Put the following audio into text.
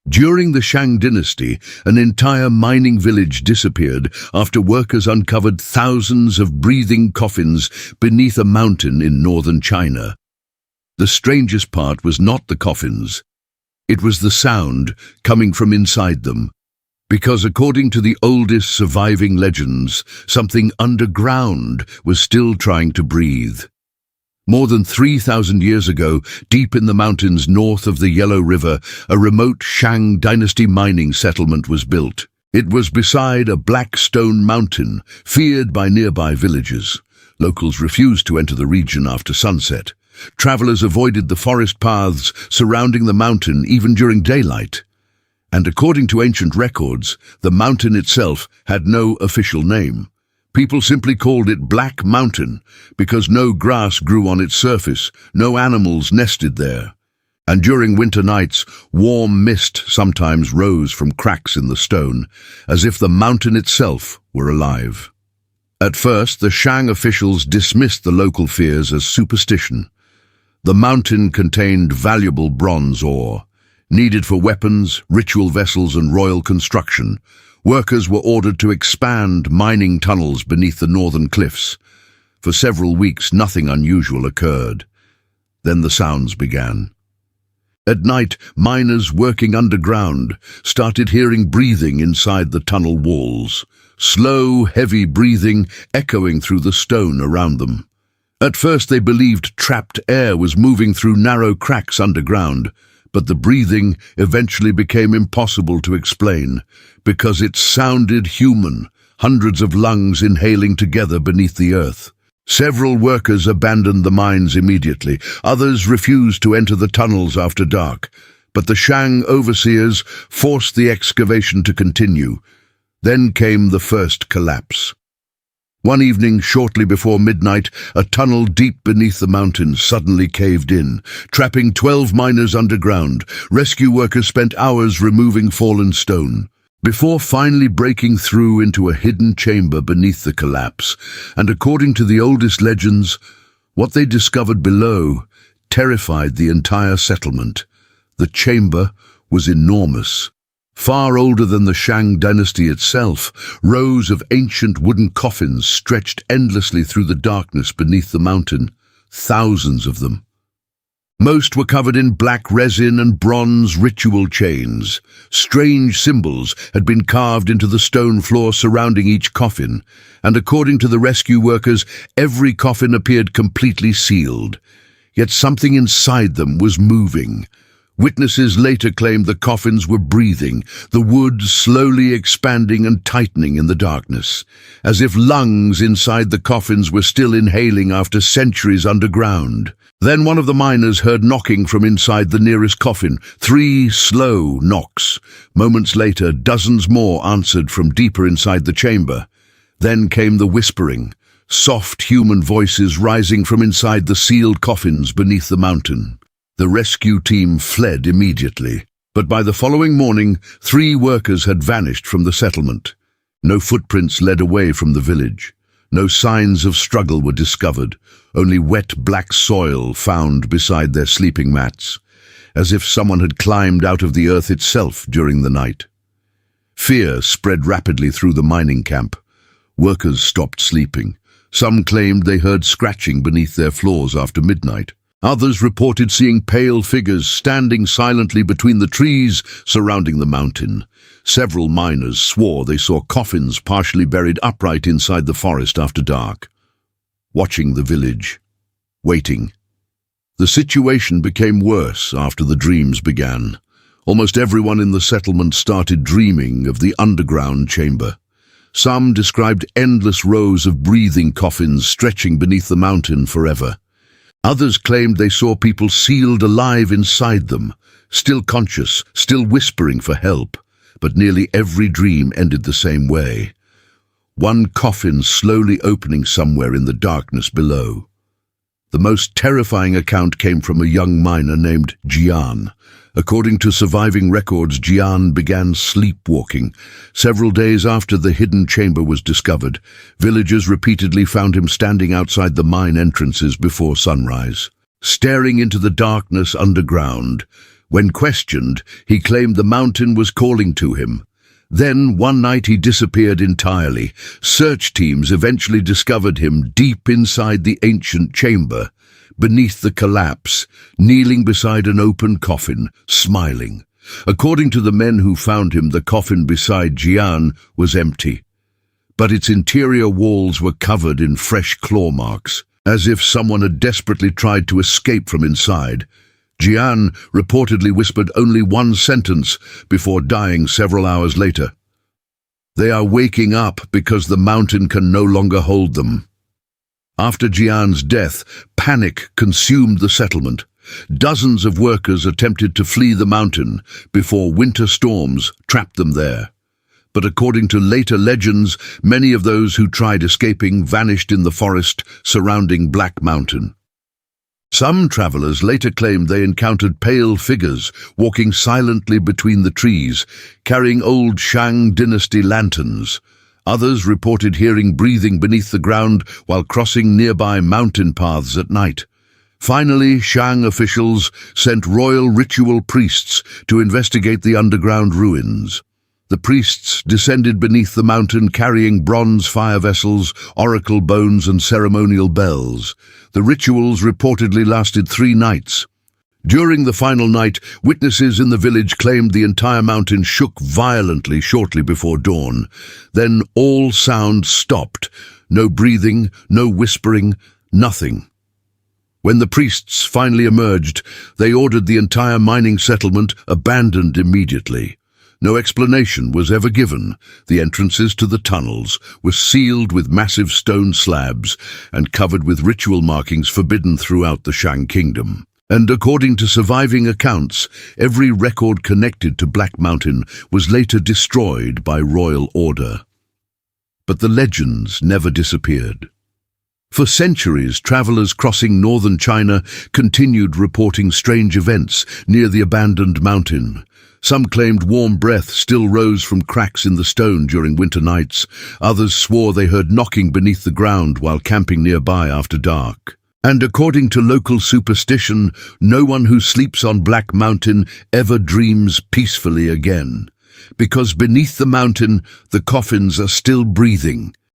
During the Shang Dynasty, an entire mining village disappeared after workers uncovered thousands of breathing coffins beneath a mountain in northern China. The strangest part was not the coffins. It was the sound coming from inside them. Because according to the oldest surviving legends, something underground was still trying to breathe. More than 3,000 years ago, deep in the mountains north of the Yellow River, a remote Shang Dynasty mining settlement was built. It was beside a black stone mountain, feared by nearby villagers. Locals refused to enter the region after sunset. Travelers avoided the forest paths surrounding the mountain even during daylight. And according to ancient records, the mountain itself had no official name. People simply called it Black Mountain because no grass grew on its surface, no animals nested there. And during winter nights, warm mist sometimes rose from cracks in the stone, as if the mountain itself were alive. At first, the Shang officials dismissed the local fears as superstition. The mountain contained valuable bronze ore, needed for weapons, ritual vessels, and royal construction. Workers were ordered to expand mining tunnels beneath the northern cliffs. For several weeks, nothing unusual occurred. Then the sounds began. At night, miners working underground started hearing breathing inside the tunnel walls. Slow, heavy breathing echoing through the stone around them. At first, they believed trapped air was moving through narrow cracks underground. But the breathing eventually became impossible to explain because it sounded human, hundreds of lungs inhaling together beneath the earth. Several workers abandoned the mines immediately. Others refused to enter the tunnels after dark. But the Shang overseers forced the excavation to continue. Then came the first collapse. One evening, shortly before midnight, a tunnel deep beneath the mountain suddenly caved in, trapping 12 miners underground. Rescue workers spent hours removing fallen stone, before finally breaking through into a hidden chamber beneath the collapse. And according to the oldest legends, what they discovered below terrified the entire settlement. The chamber was enormous. Far older than the Shang Dynasty itself, rows of ancient wooden coffins stretched endlessly through the darkness beneath the mountain, thousands of them. Most were covered in black resin and bronze ritual chains. Strange symbols had been carved into the stone floor surrounding each coffin, and according to the rescue workers, every coffin appeared completely sealed. Yet something inside them was moving. Witnesses later claimed the coffins were breathing, the wood slowly expanding and tightening in the darkness, as if lungs inside the coffins were still inhaling after centuries underground. Then one of the miners heard knocking from inside the nearest coffin, 3 slow knocks. Moments later, dozens more answered from deeper inside the chamber. Then came the whispering, soft human voices rising from inside the sealed coffins beneath the mountain. The rescue team fled immediately, but by the following morning, 3 workers had vanished from the settlement. No footprints led away from the village. No signs of struggle were discovered, only wet black soil found beside their sleeping mats, as if someone had climbed out of the earth itself during the night. Fear spread rapidly through the mining camp. Workers stopped sleeping. Some claimed they heard scratching beneath their floors after midnight. Others reported seeing pale figures standing silently between the trees surrounding the mountain. Several miners swore they saw coffins partially buried upright inside the forest after dark. Watching the village, waiting. The situation became worse after the dreams began. Almost everyone in the settlement started dreaming of the underground chamber. Some described endless rows of breathing coffins stretching beneath the mountain forever. Others claimed they saw people sealed alive inside them, still conscious, still whispering for help, but nearly every dream ended the same way. One coffin slowly opening somewhere in the darkness below. The most terrifying account came from a young miner named Jian. According to surviving records, Jian began sleepwalking. Several days after the hidden chamber was discovered, villagers repeatedly found him standing outside the mine entrances before sunrise, staring into the darkness underground. When questioned, he claimed the mountain was calling to him. Then, one night he disappeared entirely. Search teams eventually discovered him deep inside the ancient chamber, beneath the collapse, kneeling beside an open coffin, smiling. According to the men who found him, the coffin beside Jian was empty, but its interior walls were covered in fresh claw marks, as if someone had desperately tried to escape from inside. Jian reportedly whispered only one sentence before dying several hours later. "They are waking up because the mountain can no longer hold them." After Jian's death, panic consumed the settlement. Dozens of workers attempted to flee the mountain before winter storms trapped them there. But according to later legends, many of those who tried escaping vanished in the forest surrounding Black Mountain. Some travelers later claimed they encountered pale figures walking silently between the trees, carrying old Shang Dynasty lanterns. Others reported hearing breathing beneath the ground while crossing nearby mountain paths at night. Finally, Shang officials sent royal ritual priests to investigate the underground ruins. The priests descended beneath the mountain carrying bronze fire vessels, oracle bones, and ceremonial bells. The rituals reportedly lasted 3 nights. During the final night, witnesses in the village claimed the entire mountain shook violently shortly before dawn. Then all sound stopped. No breathing, no whispering, nothing. When the priests finally emerged, they ordered the entire mining settlement abandoned immediately. No explanation was ever given. The entrances to the tunnels were sealed with massive stone slabs and covered with ritual markings forbidden throughout the Shang Kingdom. And according to surviving accounts, every record connected to Black Mountain was later destroyed by royal order. But the legends never disappeared. For centuries, travelers crossing northern China continued reporting strange events near the abandoned mountain. Some claimed warm breath still rose from cracks in the stone during winter nights. Others swore they heard knocking beneath the ground while camping nearby after dark. And according to local superstition, no one who sleeps on Black Mountain ever dreams peacefully again. Because beneath the mountain, the coffins are still breathing,